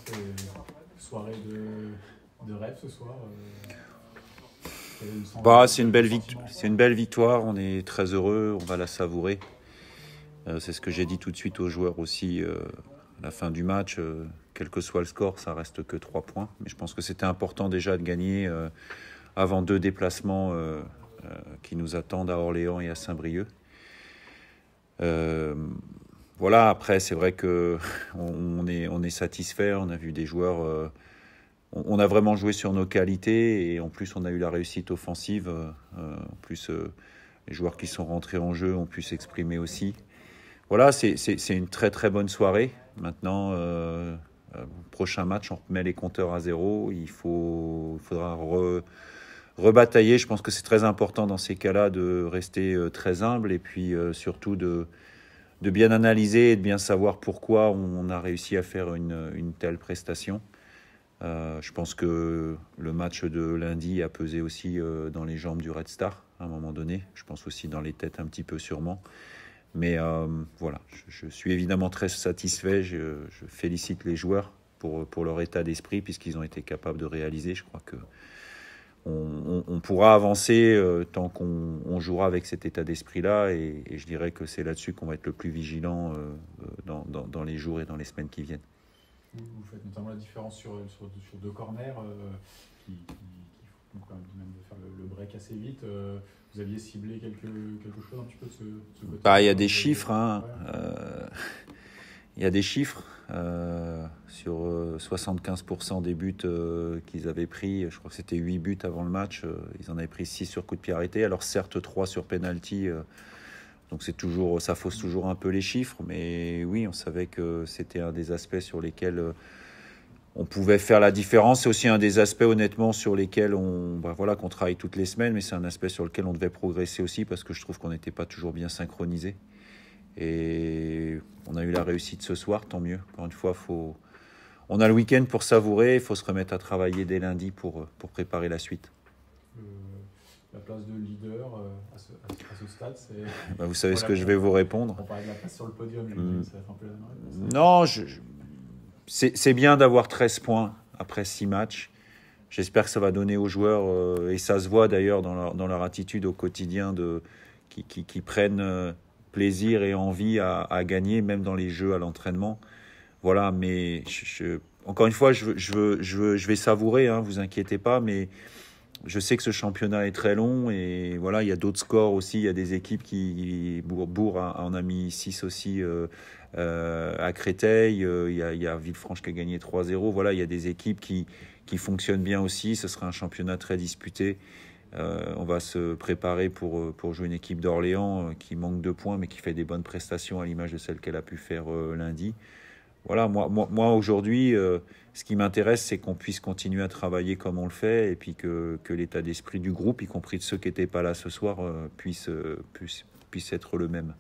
c'est une soirée de rêve ce soir. C'est une belle victoire, on est très heureux, on va la savourer. C'est ce que j'ai dit tout de suite aux joueurs aussi à la fin du match. Quel que soit le score, ça reste que 3 points. Mais je pense que c'était important déjà de gagner avant 2 déplacements qui nous attendent à Orléans et à Saint-Brieuc. Voilà, après c'est vrai que on est satisfait, on a vu des joueurs, on a vraiment joué sur nos qualités et en plus on a eu la réussite offensive, en plus les joueurs qui sont rentrés en jeu ont pu s'exprimer aussi. Voilà, c'est une très très bonne soirée. Maintenant, prochain match, on remet les compteurs à zéro, il faudra rebatailler. Je pense que c'est très important dans ces cas-là de rester très humble et puis surtout de bien analyser et de bien savoir pourquoi on a réussi à faire une telle prestation. Je pense que le match de lundi a pesé aussi dans les jambes du Red Star à un moment donné. Je pense aussi dans les têtes un petit peu sûrement. Mais voilà, je suis évidemment très satisfait. Je félicite les joueurs pour leur état d'esprit puisqu'ils ont été capables de réaliser. Je crois que on pourra avancer tant qu'on jouera avec cet état d'esprit-là et je dirais que c'est là-dessus qu'on va être le plus vigilant dans les jours et dans les semaines qui viennent. Vous faites notamment la différence sur 2 corners qui font quand même de faire le break assez vite. Vous aviez ciblé quelque chose un petit peu de ce côté. Il y a des chiffres, hein. Il y a des chiffres sur 75% des buts qu'ils avaient pris. Je crois que c'était 8 buts avant le match. Ils en avaient pris 6 sur coup de pied arrêté. Alors certes 3 sur penalty. Donc ça fausse toujours un peu les chiffres. Mais oui, on savait que c'était un des aspects sur lesquels on pouvait faire la différence. C'est aussi un des aspects honnêtement sur lesquels qu'on travaille toutes les semaines. Mais c'est un aspect sur lequel on devait progresser aussi parce que je trouve qu'on n'était pas toujours bien synchronisés. Et on a eu la réussite ce soir, tant mieux. Encore une fois, on a le week-end pour savourer, il faut se remettre à travailler dès lundi pour préparer la suite. La place de leader à ce stade, c'est... Vous savez ce que je vais vous répondre. On parlait de la place sur le podium, ça va être un peu la même. Non, c'est bien d'avoir 13 points après 6 matchs. J'espère que ça va donner aux joueurs, et ça se voit d'ailleurs dans leur attitude au quotidien, qui prennent... plaisir et envie à gagner, même dans les jeux à l'entraînement. Voilà, mais encore une fois, je vais savourer, hein, vous inquiétez pas, mais je sais que ce championnat est très long et voilà, il y a d'autres scores aussi. Il y a des équipes qui... Bourg en a mis 6 aussi à Créteil. Il y a Villefranche qui a gagné 3-0. Voilà, il y a des équipes qui fonctionnent bien aussi. Ce sera un championnat très disputé. On va se préparer pour jouer une équipe d'Orléans qui manque de points mais qui fait des bonnes prestations à l'image de celle qu'elle a pu faire lundi. Voilà, moi aujourd'hui, ce qui m'intéresse, c'est qu'on puisse continuer à travailler comme on le fait et puis que l'état d'esprit du groupe, y compris de ceux qui n'étaient pas là ce soir, puisse être le même.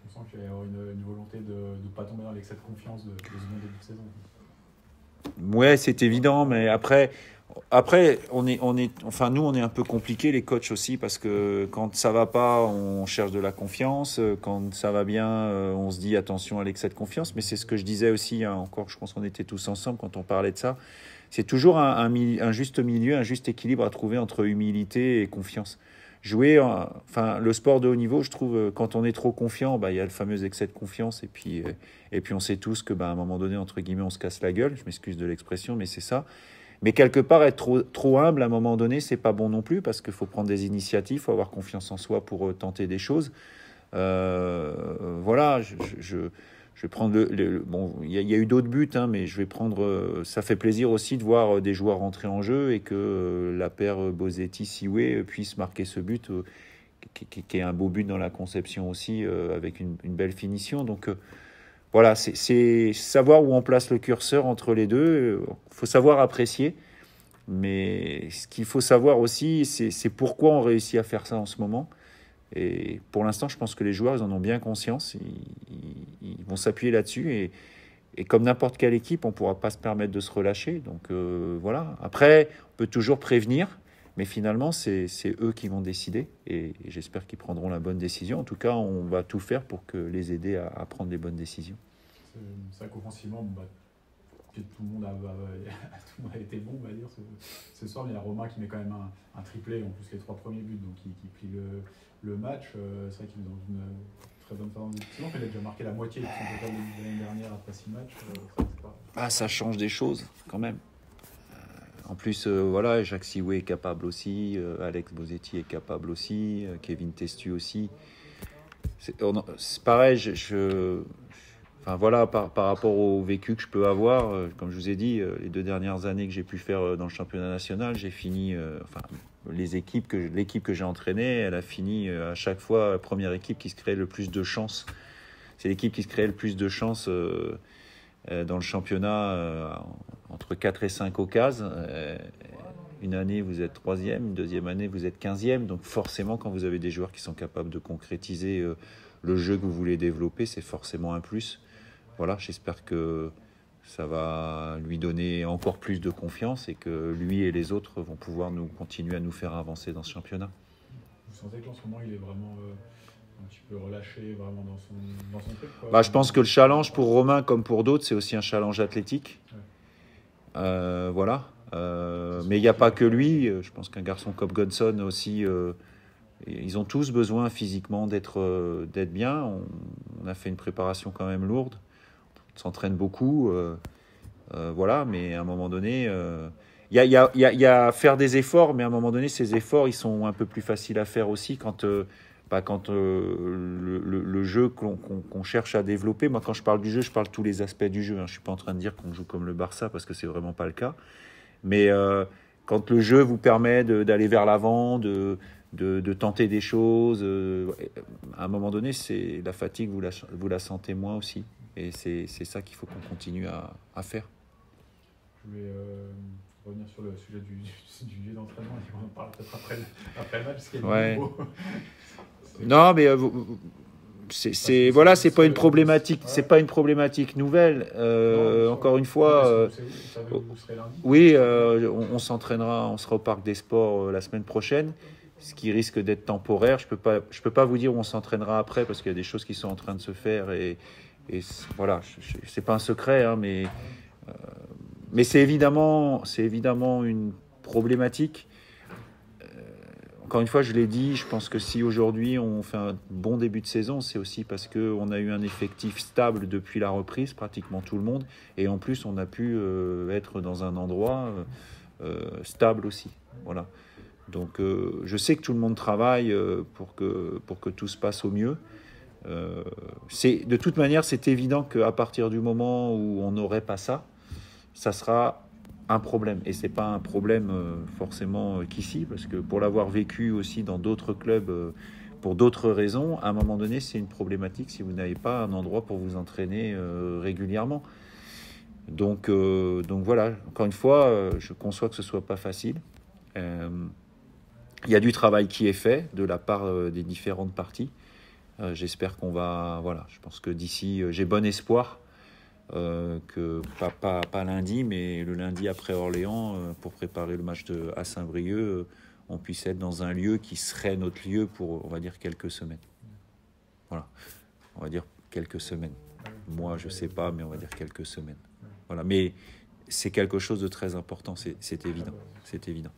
On sent qu'il y a une volonté de ne pas tomber dans l'excès de confiance de ce bon début de saison. Ouais, c'est évident, mais après, nous, on est un peu compliqué, les coachs aussi, parce que quand ça va pas, on cherche de la confiance. Quand ça va bien, on se dit attention à l'excès de confiance. Mais c'est ce que je disais aussi, hein, encore, je pense qu'on était tous ensemble quand on parlait de ça. C'est toujours un juste milieu, un juste équilibre à trouver entre humilité et confiance. Le sport de haut niveau, je trouve, quand on est trop confiant, il y a le fameux excès de confiance. Et puis on sait tous que, à un moment donné, entre guillemets, on se casse la gueule. Je m'excuse de l'expression, mais c'est ça. Mais quelque part, être trop humble à un moment donné, c'est pas bon non plus parce qu'il faut prendre des initiatives, il faut avoir confiance en soi pour tenter des choses. Voilà, je vais prendre bon, il y a eu d'autres buts, hein, mais je vais prendre. Ça fait plaisir aussi de voir des joueurs rentrer en jeu et que la paire Bosetti-Sioué puisse marquer ce but, qui est un beau but dans la conception aussi, avec une belle finition. Donc voilà, c'est savoir où on place le curseur entre les deux. Il faut savoir apprécier. Mais ce qu'il faut savoir aussi, c'est pourquoi on réussit à faire ça en ce moment. Et pour l'instant, je pense que les joueurs, ils en ont bien conscience. Ils vont s'appuyer là-dessus. Et comme n'importe quelle équipe, on ne pourra pas se permettre de se relâcher. Donc voilà. Après, on peut toujours prévenir. Mais finalement, c'est eux qui vont décider. Et j'espère qu'ils prendront la bonne décision. En tout cas, on va tout faire pour les aider à prendre les bonnes décisions. C'est vrai qu'offensivement, tout le monde tout le monde a été bon, on va dire, ce soir. Mais il y a Romain qui met quand même un triplé, en plus les 3 premiers buts, donc qui plie le match. C'est vrai qu'il est dans une très bonne phase de saison. Il a déjà marqué la moitié de son total de l'année dernière après 6 matchs. Ça change des choses quand même. En plus, voilà, Jacques Sioué est capable aussi, Alex Bosetti est capable aussi, Kevin Testu aussi. C'est pareil, enfin, voilà, par rapport au vécu que je peux avoir, comme je vous ai dit, les 2 dernières années que j'ai pu faire dans le championnat national, j'ai fini, l'équipe que j'ai entraînée, elle a fini à chaque fois la première équipe qui se crée le plus de chances. C'est l'équipe qui se crée le plus de chances dans le championnat, entre 4 et 5 occasions. Une année, vous êtes 3e, une deuxième année, vous êtes 15e. Donc forcément, quand vous avez des joueurs qui sont capables de concrétiser le jeu que vous voulez développer, c'est forcément un plus. Voilà, j'espère que ça va lui donner encore plus de confiance et que lui et les autres vont pouvoir continuer à nous faire avancer dans ce championnat. Vous sentez qu'en ce moment, il est vraiment un petit peu relâché vraiment dans son truc, quoi. Je pense que le challenge pour Romain, comme pour d'autres, c'est aussi un challenge athlétique. Ouais. Voilà. Mais il n'y a pas que lui. Je pense qu'un garçon comme Godson aussi, ils ont tous besoin physiquement d'être bien. On a fait une préparation quand même lourde. On s'entraîne beaucoup. Voilà, mais à un moment donné, il y a faire des efforts, mais à un moment donné, ces efforts, ils sont un peu plus faciles à faire aussi quand le jeu qu'on cherche à développer. Moi, quand je parle du jeu, je parle de tous les aspects du jeu. Je ne suis pas en train de dire qu'on joue comme le Barça, parce que ce n'est vraiment pas le cas. Mais quand le jeu vous permet d'aller vers l'avant, de tenter des choses, à un moment donné, c'est la fatigue, vous la sentez moins aussi. Et c'est ça qu'il faut qu'on continue à faire. Je vais revenir sur le sujet du lieu d'entraînement. On en parle peut-être après le match, parce qu'il y a du nouveau. Non, mais c'est pas une problématique. C'est pas une problématique nouvelle. Encore une fois, oui, on s'entraînera, on sera au Parc des Sports la semaine prochaine, ce qui risque d'être temporaire. Je peux pas vous dire où on s'entraînera après, parce qu'il y a des choses qui sont en train de se faire et voilà, c'est pas un secret, hein, mais c'est évidemment une problématique. Encore une fois, je l'ai dit, je pense que si aujourd'hui on fait un bon début de saison, c'est aussi parce qu'on a eu un effectif stable depuis la reprise, pratiquement tout le monde, et en plus on a pu être dans un endroit stable aussi. Voilà. Donc je sais que tout le monde travaille pour que tout se passe au mieux. De toute manière, c'est évident qu'à partir du moment où on n'aurait pas ça, ça sera un problème. Et c'est pas un problème forcément qu'ici, parce que pour l'avoir vécu aussi dans d'autres clubs pour d'autres raisons, à un moment donné, c'est une problématique si vous n'avez pas un endroit pour vous entraîner régulièrement. Donc voilà, encore une fois, je conçois que ce soit pas facile. Il y a du travail qui est fait de la part des différentes parties. J'espère qu'on va... Voilà, je pense que d'ici... j'ai bon espoir que pas lundi, mais le lundi après Orléans, pour préparer le match à Saint-Brieuc, on puisse être dans un lieu qui serait notre lieu pour, on va dire, quelques semaines. Voilà, on va dire quelques semaines. Moi, je sais pas, mais on va dire quelques semaines. Voilà, mais c'est quelque chose de très important, c'est évident. C'est évident.